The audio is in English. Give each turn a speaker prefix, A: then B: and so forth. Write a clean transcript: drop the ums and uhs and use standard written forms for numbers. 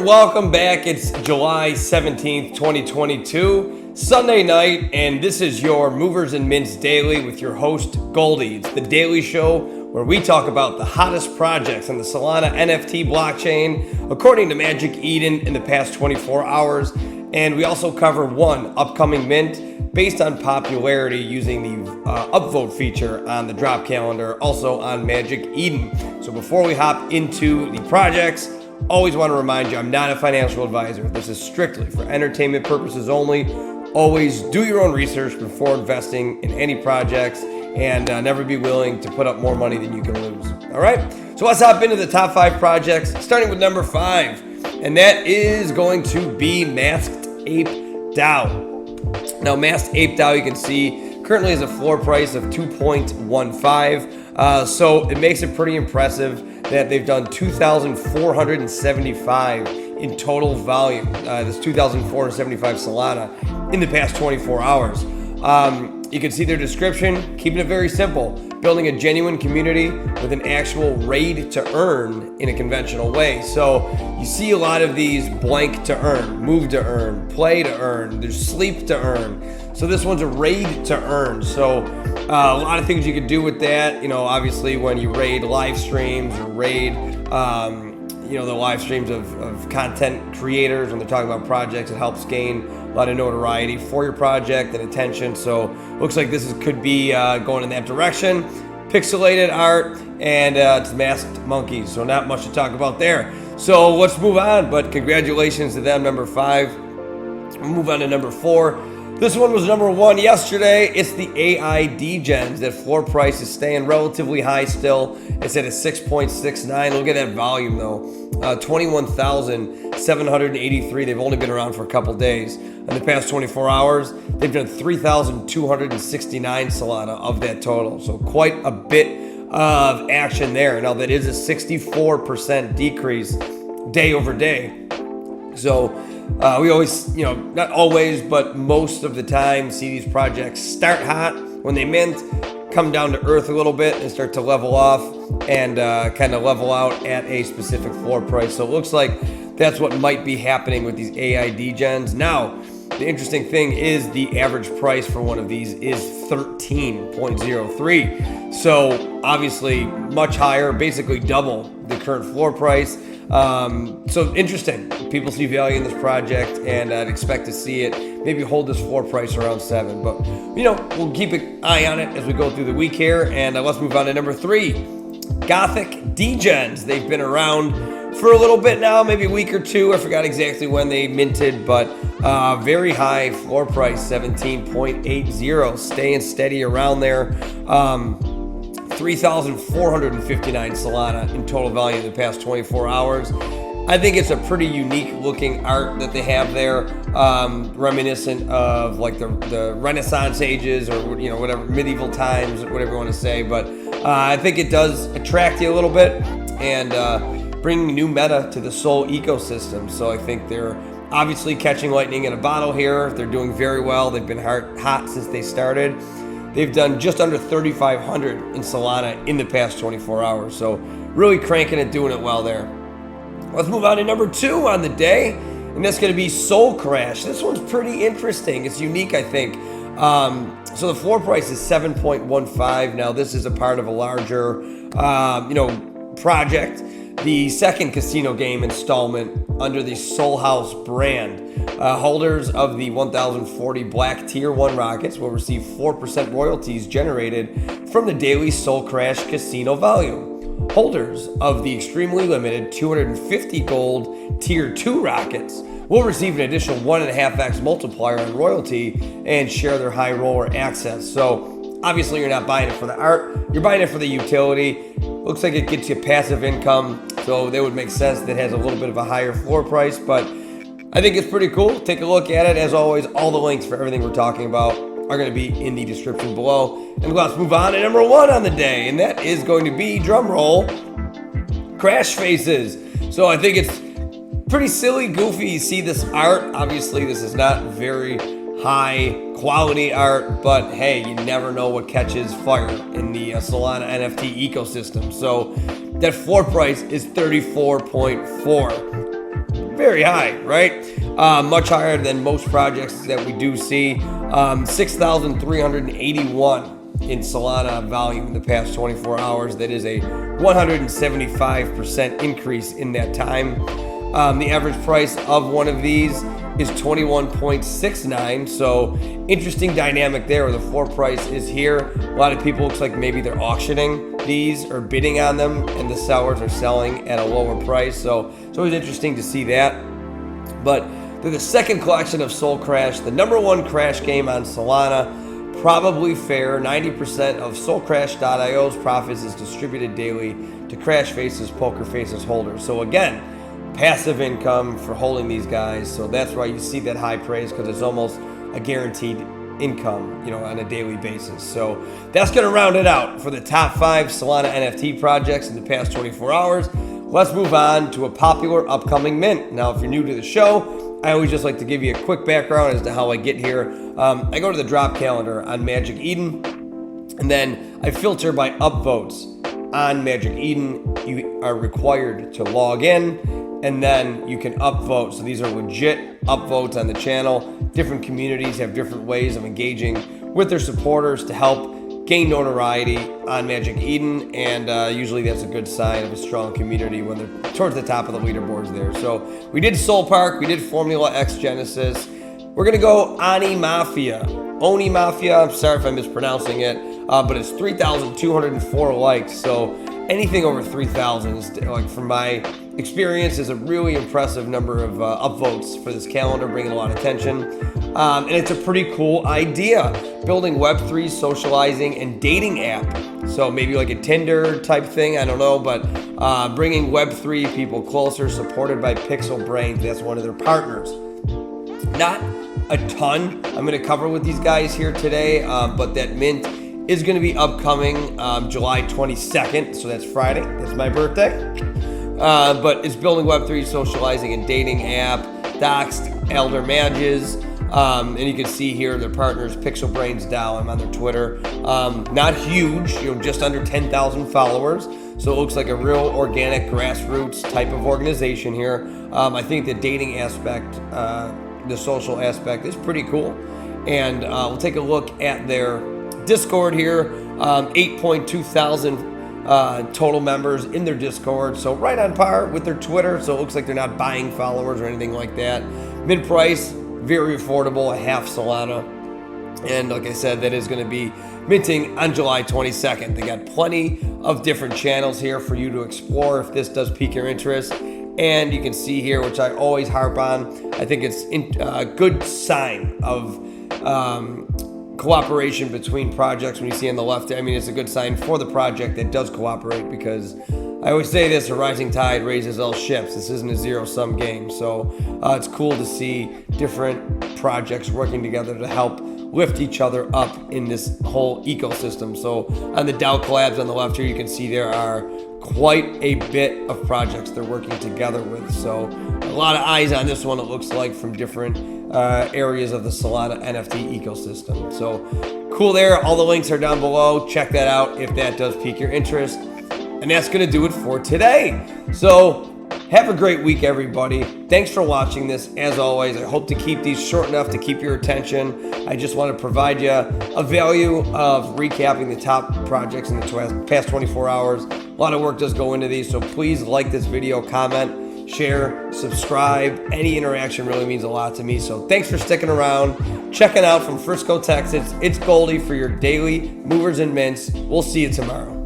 A: there, welcome back. It's July 17th, 2022, Sunday night, and this is your Movers and Mints Daily with your host, Goldie. It's the daily show where we talk about the hottest projects on the Solana NFT blockchain, according to Magic Eden in the past 24 hours, and we also cover one upcoming mint based on popularity using the upvote feature on the drop calendar, also on Magic Eden. So before we hop into the projects, always want to remind you, I'm not a financial advisor. This is strictly for entertainment purposes only. Always do your own research before investing in any projects, and never be willing to put up more money than you can lose. All right, so let's hop into the top 5 projects, starting with number 5, and that is going to be Masked Ape DAO. Now, Masked Ape DAO, you can see, currently has a floor price of 2.15, so it makes it pretty impressive that they've done 2,475 in total volume. This 2,475 Solana in the past 24 hours. You can see their description, keeping it very simple, building a genuine community with an actual raid to earn in a conventional way. So you see a lot of these blank to earn, move to earn, play to earn, there's sleep to earn. So this one's a raid to earn. So a lot of things you could do with that. You know, obviously when you raid live streams or raid, the live streams of content creators, when they're talking about projects, it helps gain a lot of notoriety for your project and attention. So looks like this could be going in that direction. Pixelated art, and it's masked monkeys. So not much to talk about there. So let's move on, but congratulations to them, number 5. We'll move on to number 4. This one was number 1 yesterday. It's the AI Degens. That floor price is staying relatively high still. It's at a 6.69. Look at that volume though. 21,783. They've only been around for a couple days. In the past 24 hours, they've done 3,269 Solana of that total. So quite a bit of action there. Now that is a 64% decrease day over day. So we always, not always, but most of the time see these projects start hot when they mint, come down to earth a little bit and start to level off and kind of level out at a specific floor price. So it looks like that's what might be happening with these AI Degens. Now, the interesting thing is the average price for one of these is 13.03. So obviously much higher, basically double the current floor price. So interesting. People see value in this project, and I'd expect to see it maybe hold this floor price around 7. But, we'll keep an eye on it as we go through the week here. And let's move on to number 3, Gothic Degens. They've been around for a little bit now, maybe a week or 2. I forgot exactly when they minted, but very high floor price, 17.80, staying steady around there. 3,459 Solana in total value in the past 24 hours. I think it's a pretty unique looking art that they have there, reminiscent of like the Renaissance ages or whatever, medieval times, whatever you want to say. But I think it does attract you a little bit and bring new meta to the Sol ecosystem. So I think they're obviously catching lightning in a bottle here. They're doing very well. They've been hot since they started. They've done just under 3,500 in Solana in the past 24 hours. So really cranking it, doing it well there. Let's move on to number 2 on the day, and that's going to be SOLcrash. This one's pretty interesting. It's unique, I think. So the floor price is 7.15. Now this is a part of a larger, project. The second casino game installment under the Sol House brand. Holders of the 1,040 Black Tier 1 rockets will receive 4% royalties generated from the daily SOLcrash casino volume. Holders of the extremely limited 250 gold Tier 2 rockets will receive an additional 1.5x multiplier on royalty and share their high roller access. So obviously you're not buying it for the art, you're buying it for the utility. Looks like it gets you passive income, so that would make sense that it has a little bit of a higher floor price, but I think it's pretty cool. Take a look at it. As always, all the links for everything we're talking about are going to be in the description below. And let's move on to number 1 on the day, and that is going to be, drum roll, Crashfaces. So I think it's pretty silly, goofy. You see this art. Obviously, this is not very high quality art, but hey, you never know what catches fire in the Solana NFT ecosystem. So that floor price is 34.4. very high, right? Much higher than most projects that we do see. 6,381 in Solana volume in the past 24 hours. That is a 175% increase in that time. The average price of one of these is 21.69. So interesting dynamic there where the floor price is here. A lot of people, looks like maybe they're auctioning these or bidding on them, and the sellers are selling at a lower price. So it's always interesting to see that. But they're the second collection of SOLcrash, the #1 crash game on Solana. Probably fair. 90% of SOLcrash.io's profits is distributed daily to Crashfaces, PokerFaces holders. So again, passive income for holding these guys. So that's why you see that high praise, because it's almost a guaranteed income, on a daily basis. So that's going to round it out for the top 5 Solana NFT projects in the past 24 hours. Let's move on to a popular upcoming mint. Now, if you're new to the show, I always just like to give you a quick background as to how I get here. I go to the drop calendar on Masked Eden, and then I filter by upvotes on Masked Eden. You are required to log in, and then you can upvote. So these are legit upvotes on the channel. Different communities have different ways of engaging with their supporters to help gain notoriety on Masked Eden, and usually that's a good sign of a strong community when they're towards the top of the leaderboards there. So we did Sol Park, we did Formula X Genesis. We're gonna go Oni Mafia. Oni Mafia, I'm sorry if I'm mispronouncing it, but it's 3,204 likes. So anything over 3,000 is, like, from my experience, is a really impressive number of upvotes for this calendar, bringing a lot of attention. And it's a pretty cool idea, building Web3 socializing and dating app. So maybe like a Tinder type thing, I don't know, but bringing Web3 people closer, supported by Pixel Brains. That's one of their partners. Not a ton I'm going to cover with these guys here today, but that mint is going to be upcoming July 22nd, so that's Friday. That's my birthday. But it's building Web3 socializing and dating app, doxed elder mages, and you can see here their partners, Pixel Brains DAO. I'm on their Twitter. Not huge, just under 10,000 followers. So it looks like a real organic grassroots type of organization here. I think the dating aspect, the social aspect is pretty cool. And we'll take a look at their Discord here. 8.2 thousand total members in their Discord, so right on par with their Twitter. So it looks like they're not buying followers or anything like that. Mid price, very affordable, half Solana. And like I said, that is going to be minting on July 22nd. They got plenty of different channels here for you to explore if this does pique your interest. And you can see here, which I always harp on, I think it's a good sign of cooperation between projects. When you see on the left, I mean, it's a good sign for the project that does cooperate, because I always say this, a rising tide raises all ships. This isn't a zero-sum game. So it's cool to see different projects working together to help lift each other up in this whole ecosystem. So on the DAO collabs on the left here, you can see there are quite a bit of projects they're working together with. So a lot of eyes on this one, it looks like, from different areas of the Solana NFT ecosystem. So cool there. All the links are down below. Check that out if that does pique your interest. And that's going to do it for today. So have a great week, everybody. Thanks for watching this. As always, I hope to keep these short enough to keep your attention. I just want to provide you a value of recapping the top projects in the past 24 hours. A lot of work does go into these, so please like this video, comment, share, subscribe. Any interaction really means a lot to me. So thanks for sticking around, checking out from Frisco, Texas. It's Goldie for your daily movers and mints. We'll see you tomorrow.